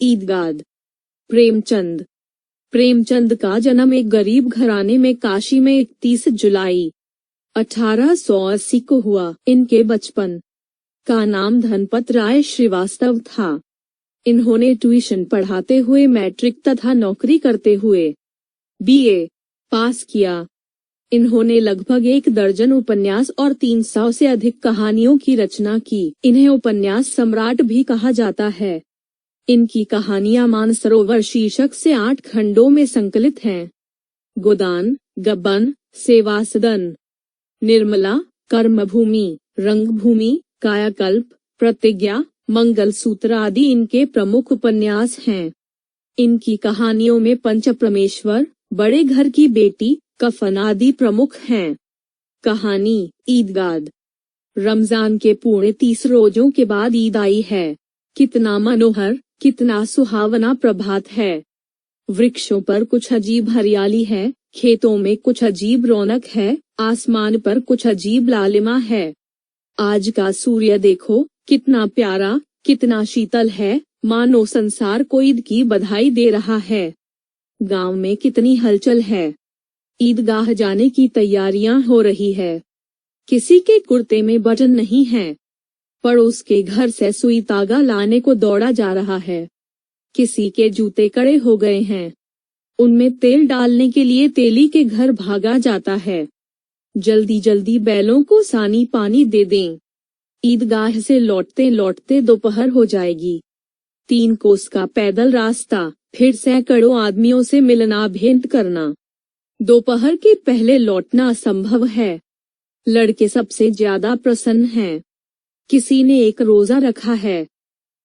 ईदगाह। प्रेमचंद। प्रेमचंद का जन्म एक गरीब घराने में काशी में 31 जुलाई 1880 को हुआ। इनके बचपन का नाम धनपत राय श्रीवास्तव था। इन्होंने ट्यूशन पढ़ाते हुए मैट्रिक तथा नौकरी करते हुए बीए पास किया। इन्होंने लगभग 1 दर्जन उपन्यास और 300 से अधिक कहानियों की रचना की। इन्हें उपन्यास सम्राट भी कहा जाता है। इनकी कहानियां मानसरोवर शीर्षक से 8 खंडों में संकलित हैं। गोदान, गबन, सेवा सदन, निर्मला, कर्मभूमि, रंगभूमि, कायाकल्प, प्रतिज्ञा, मंगलसूत्र आदि इनके प्रमुख उपन्यास हैं। इनकी कहानियों में पंचप्रमेश्वर, बड़े घर की बेटी, कफन आदि प्रमुख हैं। कहानी ईदगाह। रमजान के पूरे 30 रोजों के बाद ईद आई है। कितना मनोहर, कितना सुहावना प्रभात है। वृक्षों पर कुछ अजीब हरियाली है, खेतों में कुछ अजीब रौनक है, आसमान पर कुछ अजीब लालिमा है। आज का सूर्य देखो, कितना प्यारा, कितना शीतल है, मानो संसार को ईद की बधाई दे रहा है। गांव में कितनी हलचल है। ईदगाह जाने की तैयारियां हो रही है। किसी के कुर्ते में बटन नहीं है। पड़ोस के घर से सुई तागा लाने को दौड़ा जा रहा है। किसी के जूते कड़े हो गए हैं। उनमें तेल डालने के लिए तेली के घर भागा जाता है। जल्दी जल्दी बैलों को सानी पानी दे दें। ईदगाह से लौटते लौटते दोपहर हो जाएगी। 3 कोस का पैदल रास्ता, फिर सैकड़ों आदमियों से मिलना भेंट करना। दोपहर के पहले लौटना असंभव है। लड़के सबसे ज्यादा प्रसन्न हैं। किसी ने एक रोजा रखा है,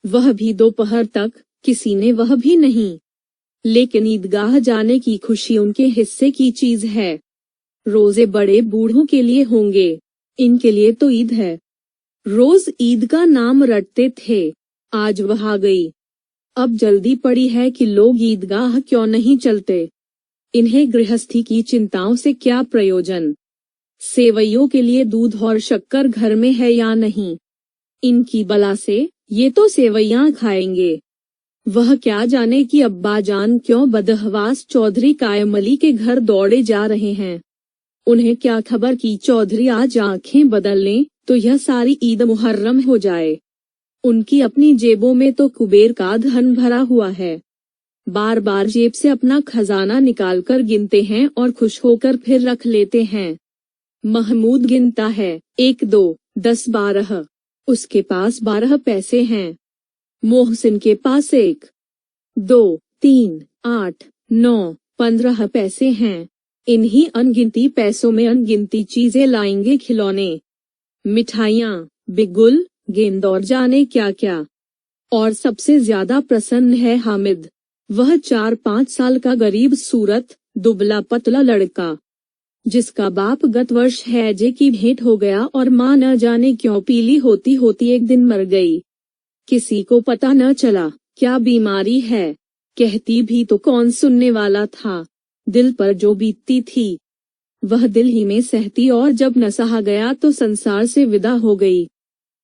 वह भी दोपहर तक, किसी ने वह भी नहीं। लेकिन ईदगाह जाने की खुशी उनके हिस्से की चीज है। रोजे बड़े बूढ़ों के लिए होंगे, इनके लिए तो ईद है। रोज ईद का नाम रटते थे, आज वह आ गई। अब जल्दी पड़ी है कि लोग ईदगाह क्यों नहीं चलते। इन्हें गृहस्थी की चिंताओं से क्या प्रयोजन। सेवैयों के लिए दूध और शक्कर घर में है या नहीं, इनकी बला से ये तो सेवैयां खाएंगे। वह क्या जाने कि अब्बा जान क्यों बदहवास चौधरी कायम अली के घर दौड़े जा रहे हैं। उन्हें क्या खबर कि चौधरी आज आंखें बदल लें तो यह सारी ईद मुहर्रम हो जाए। उनकी अपनी जेबों में तो कुबेर का धन भरा हुआ है। बार बार जेब से अपना खजाना निकालकर गिनते हैं और खुश होकर फिर रख लेते हैं। महमूद गिनता है, 1 2 10 12। उसके पास 12 पैसे हैं। मोहसिन के पास 1 2 3 8 9 15 पैसे हैं। इन्हीं अनगिनती पैसों में अनगिनती चीजें लाएंगे, खिलौने, मिठाइयाँ, बिगुल, गेंद और जाने क्या क्या। और सबसे ज्यादा प्रसन्न है हामिद। वह 4-5 साल का गरीब सूरत, दुबला पतला लड़का, जिसका बाप गत वर्ष हैजे की भेंट हो गया और माँ न जाने क्यों पीली होती होती एक दिन मर गई। किसी को पता न चला क्या बीमारी है, कहती भी तो कौन सुनने वाला था। दिल पर जो बीतती थी वह दिल ही में सहती, और जब न सहा गया तो संसार से विदा हो गई।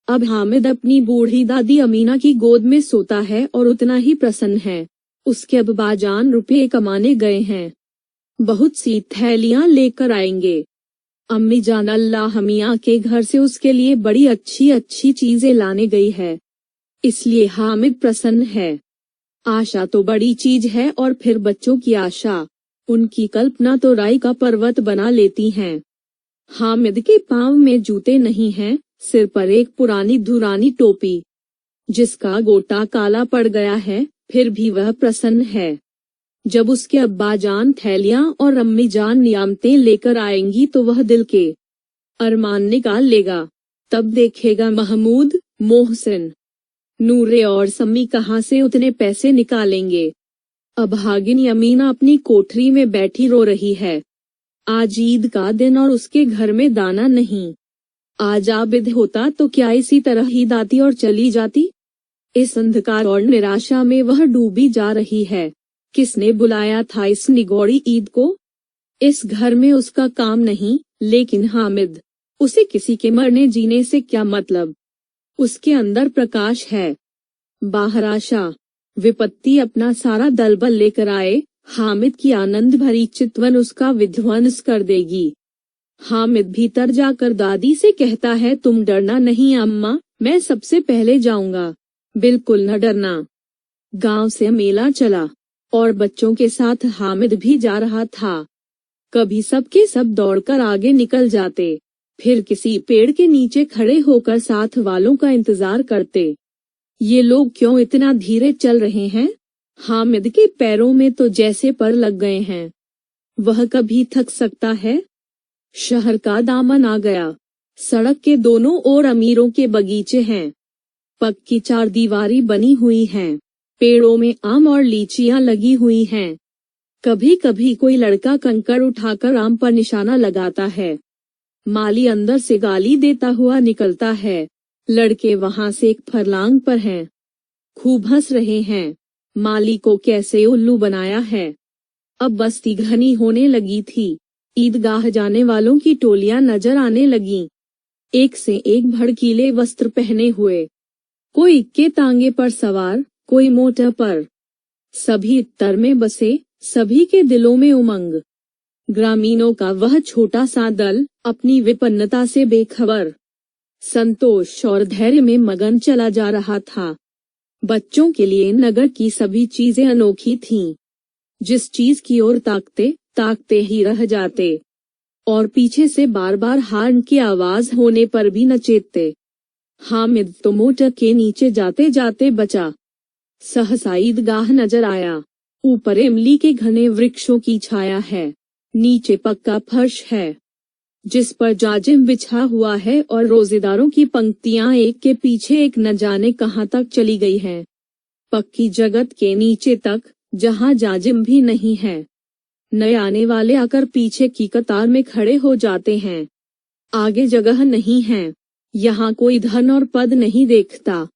अब हामिद अपनी बूढ़ी दादी अमीना की गोद में सोता है और उतना ही प्रसन्न है। उसके अब्बाजान रुपये कमाने गए हैं, बहुत सी थैलियां लेकर आएंगे। अम्मी जान अल्लाह मियां के घर से उसके लिए बड़ी अच्छी अच्छी चीजें लाने गई है, इसलिए हामिद प्रसन्न है। आशा तो बड़ी चीज है, और फिर बच्चों की आशा, उनकी कल्पना तो राई का पर्वत बना लेती हैं। हामिद के पांव में जूते नहीं हैं, सिर पर एक पुरानी धुरानी टोपी जिसका गोटा काला पड़ गया है, फिर भी वह प्रसन्न है। जब उसके अब्बाजान थैलियां और अम्मी जान नियामतें लेकर आएंगी तो वह दिल के अरमान निकाल लेगा। तब देखेगा महमूद, मोहसिन, नूरे और सम्मी कहाँ से उतने पैसे निकालेंगे। अभागिनी अमीना अपनी कोठरी में बैठी रो रही है। आज ईद का दिन और उसके घर में दाना नहीं। आज आबिद होता तो क्या इसी तरह ही दाती और चली जाती। इस अंधकार और निराशा में वह डूबी जा रही है। किसने बुलाया था इस निगौड़ी ईद को। इस घर में उसका काम नहीं, लेकिन हामिद, उसे किसी के मरने जीने से क्या मतलब। उसके अंदर प्रकाश है, बाहर आशा। विपत्ति अपना सारा दलबल लेकर आए, हामिद की आनंद भरी चितवन उसका विध्वंस कर देगी। हामिद भीतर जाकर दादी से कहता है, तुम डरना नहीं अम्मा, मैं सबसे पहले जाऊंगा। बिल्कुल न डरना। गांव से मेला चला और बच्चों के साथ हामिद भी जा रहा था। कभी सब के सब दौड़कर आगे निकल जाते, फिर किसी पेड़ के नीचे खड़े होकर साथ वालों का इंतजार करते। ये लोग क्यों इतना धीरे चल रहे हैं? हामिद के पैरों में तो जैसे पर लग गए हैं। वह कभी थक सकता है? शहर का दामन आ गया। सड़क के दोनों ओर अमीरों के बगीचे हैं। पक्की चारदीवारी बनी हुई हैं। पेड़ों में आम और लीचियां लगी हुई हैं। कभी कभी कोई लड़का कंकड़ उठाकर आम पर निशाना लगाता है। माली अंदर से गाली देता हुआ निकलता है। लड़के वहां से एक फरलांग पर हैं। खूब हंस रहे हैं। माली को कैसे उल्लू बनाया है। अब बस्ती घनी होने लगी थी। ईदगाह जाने वालों की टोलियां नजर आने लगीं। एक से एक भड़कीले वस्त्र पहने हुए, कोई इक्के तांगे पर सवार, कोई मोटर पर। सभी इत्तर में बसे, सभी के दिलों में उमंग। ग्रामीणों का वह छोटा सा दल अपनी विपन्नता से बेखबर, संतोष और धैर्य में मगन चला जा रहा था। बच्चों के लिए नगर की सभी चीजें अनोखी थीं। जिस चीज की ओर ताकते ताकते ही रह जाते और पीछे से बार बार हार्न की आवाज होने पर भी न चेतते। हामिद तो मोटर के नीचे जाते जाते बचा। सहसा ईदगाह नजर आया। ऊपर इमली के घने वृक्षों की छाया है। नीचे पक्का फर्श है जिस पर जाजिम बिछा हुआ है और रोजेदारों की पंक्तियां एक के पीछे एक न जाने कहां तक चली गई हैं। पक्की जगत के नीचे तक, जहां जाजिम भी नहीं है। नए आने वाले आकर पीछे की कतार में खड़े हो जाते हैं। आगे जगह नहीं है। यहाँ कोई धन और पद नहीं देखता।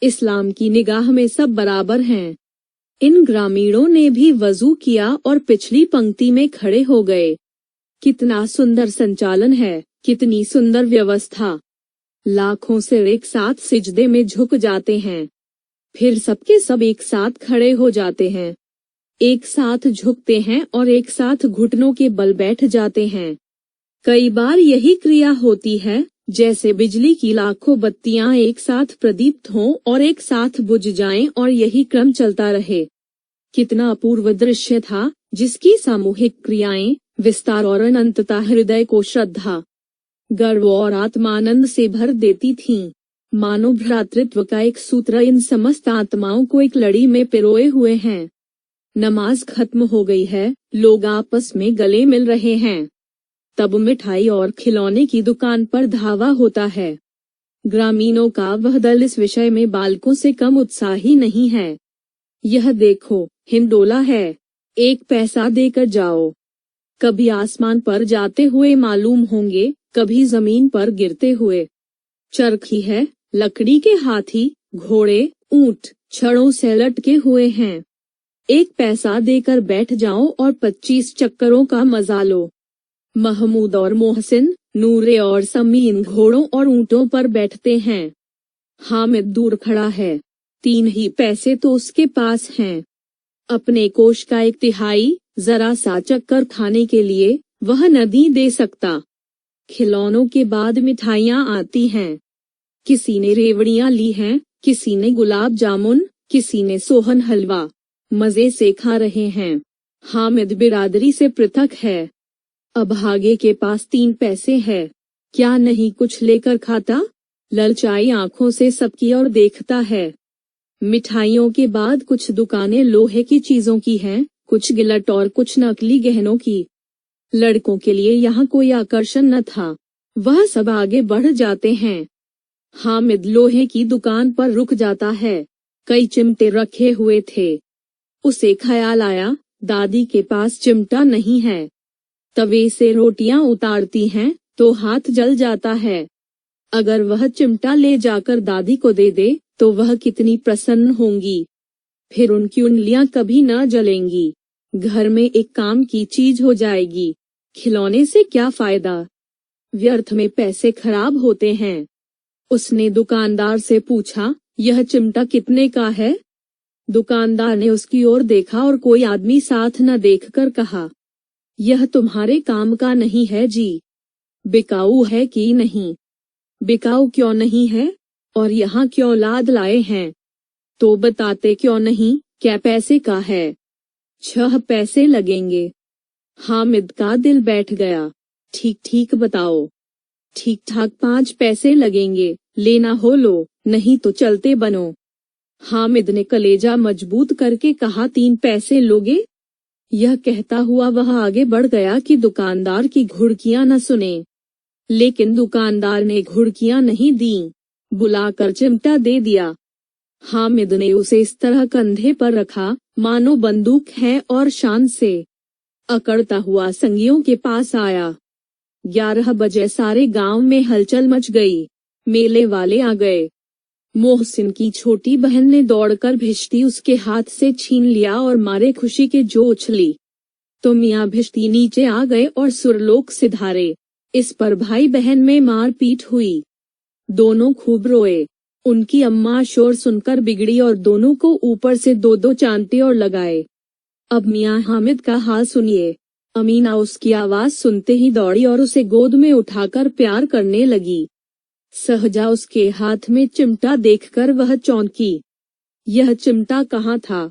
इस्लाम की निगाह में सब बराबर हैं। इन ग्रामीणों ने भी वजू किया और पिछली पंक्ति में खड़े हो गए। कितना सुंदर संचालन है, कितनी सुंदर व्यवस्था। लाखों सिर एक साथ सिजदे में झुक जाते हैं। फिर सबके सब एक साथ खड़े हो जाते हैं। एक साथ झुकते हैं और एक साथ घुटनों के बल बैठ जाते हैं। कई बार यही क्रिया होती है जैसे बिजली की लाखों बत्तियां एक साथ प्रदीप्त हों और एक साथ बुझ जाएं और यही क्रम चलता रहे। कितना अपूर्व दृश्य था, जिसकी सामूहिक क्रियाएं, विस्तार और अनंतता हृदय को श्रद्धा, गर्व और आत्मानंद से भर देती थीं। मानो भ्रातृत्व का एक सूत्र इन समस्त आत्माओं को एक लड़ी में पिरोए हुए हैं। नमाज खत्म हो गई है, लोग आपस में गले मिल रहे हैं। तब मिठाई और खिलौने की दुकान पर धावा होता है। ग्रामीणों का वह दल इस विषय में बालकों से कम उत्साही नहीं है। यह देखो, हिंडोला है, 1 पैसा देकर जाओ। कभी आसमान पर जाते हुए मालूम होंगे, कभी जमीन पर गिरते हुए। चरखी है, लकड़ी के हाथी, घोड़े, ऊंट छड़ों से लटके हुए हैं। 1 पैसा देकर बैठ जाओ और 25 चक्करों का मजा लो। महमूद और मोहसिन, नूरे और समीन घोड़ों और ऊंटों पर बैठते हैं। हामिद दूर खड़ा है। 3 ही पैसे तो उसके पास हैं। अपने कोष का 1/3 जरा सा चक्कर खाने के लिए वह नहीं दे सकता। खिलौनों के बाद मिठाइयाँ आती हैं। किसी ने रेवड़ियाँ ली हैं, किसी ने गुलाब जामुन, किसी ने सोहन हलवा। मजे से खा रहे हैं। हामिद बिरादरी से पृथक है। अभागे के पास 3 पैसे है। क्या नहीं कुछ लेकर खाता? ललचाई आंखों से सबकी ओर देखता है। मिठाइयों के बाद कुछ दुकानें लोहे की चीजों की हैं, कुछ गिलट और कुछ नकली गहनों की। लड़कों के लिए यहाँ कोई आकर्षण न था। वह सब आगे बढ़ जाते हैं। हामिद लोहे की दुकान पर रुक जाता है। कई चिमटे रखे हुए थे। उसे ख्याल आया, दादी के पास चिमटा नहीं है। तवे से रोटियां उतारती हैं तो हाथ जल जाता है। अगर वह चिमटा ले जाकर दादी को दे दे तो वह कितनी प्रसन्न होंगी। फिर उनकी उंगलियां कभी न जलेंगी। घर में एक काम की चीज हो जाएगी। खिलौने से क्या फायदा? व्यर्थ में पैसे खराब होते हैं। उसने दुकानदार से पूछा, यह चिमटा कितने का है? दुकानदार ने उसकी ओर देखा और कोई आदमी साथ न देखकर कहा, यह तुम्हारे काम का नहीं है जी। बिकाऊ है कि नहीं? बिकाऊ क्यों नहीं है? और यहाँ क्यों लाद लाए हैं? तो बताते क्यों नहीं, क्या पैसे का है? 6 पैसे लगेंगे। हामिद का दिल बैठ गया। ठीक ठीक बताओ। ठीक ठाक 5 पैसे लगेंगे, लेना हो लो, नहीं तो चलते बनो। हामिद ने कलेजा मजबूत करके कहा, 3 पैसे लोगे? यह कहता हुआ वह आगे बढ़ गया कि दुकानदार की घुड़कियां न सुने। लेकिन दुकानदार ने घुड़कियां नहीं दी, बुलाकर चिमटा दे दिया। हामिद ने उसे इस तरह कंधे पर रखा मानो बंदूक है और शान से अकड़ता हुआ संगियों के पास आया। 11 बजे सारे गांव में हलचल मच गई। मेले वाले आ गए। मोहसिन की छोटी बहन ने दौड़कर भिश्ती उसके हाथ से छीन लिया और मारे खुशी के जो उछली तो मियाँ भिश्ती नीचे आ गए और सुरलोक सिधारे। इस पर भाई बहन में मारपीट हुई। दोनों खूब रोए। उनकी अम्मा शोर सुनकर बिगड़ी और दोनों को ऊपर से 2-2 चांटे और लगाए। अब मियाँ हामिद का हाल सुनिए। अमीना उसकी आवाज सुनते ही दौड़ी और उसे गोद में उठाकर प्यार करने लगी। सहजा उसके हाथ में चिमटा देखकर वह चौंकी। यह चिमटा कहाँ था?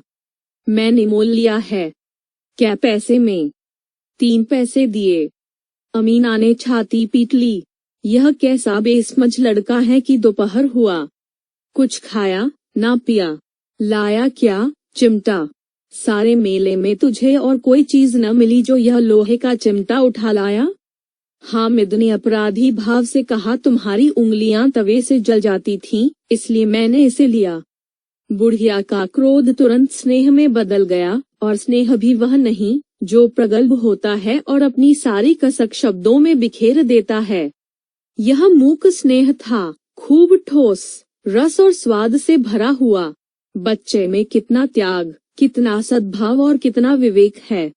मैंने मोल लिया है। क्या पैसे में? 3 पैसे दिए। अमीना ने छाती पीट ली। यह कैसा बेसमझ लड़का है कि दोपहर हुआ, कुछ खाया ना पिया, लाया क्या? चिमटा। सारे मेले में तुझे और कोई चीज न मिली जो यह लोहे का चिमटा उठा लाया? हामिद ने अपराधी भाव से कहा, तुम्हारी उंगलियां तवे से जल जाती थीं, इसलिए मैंने इसे लिया। बुढ़िया का क्रोध तुरंत स्नेह में बदल गया, और स्नेह भी वह नहीं जो प्रगल्भ होता है और अपनी सारी कसक शब्दों में बिखेर देता है। यह मूक स्नेह था, खूब ठोस, रस और स्वाद से भरा हुआ। बच्चे में कितना त्याग, कितना सद्भाव और कितना विवेक है।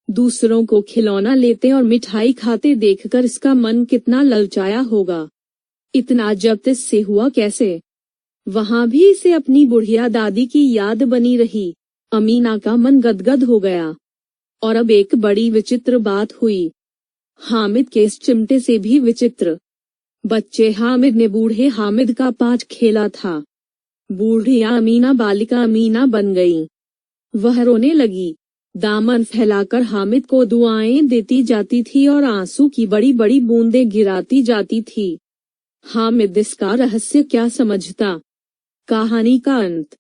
दूसरों को खिलौना लेते और मिठाई खाते देखकर इसका मन कितना ललचाया होगा। इतना जब्त इससे हुआ कैसे? वहाँ भी इसे अपनी बुढ़िया दादी की याद बनी रही। अमीना का मन गदगद हो गया। और अब एक बड़ी विचित्र बात हुई। हामिद के इस चिमटे से भी विचित्र। बच्चे हामिद ने बूढ़े हामिद का पाठ खेला था। बूढ़िया अमीना बालिका अमीना बन गई। वह रोने लगी। दामन फैलाकर हामिद को दुआएं देती जाती थी और आंसू की बड़ी बड़ी बूंदें गिराती जाती थी। हामिद इसका रहस्य क्या समझता? कहानी का अंत।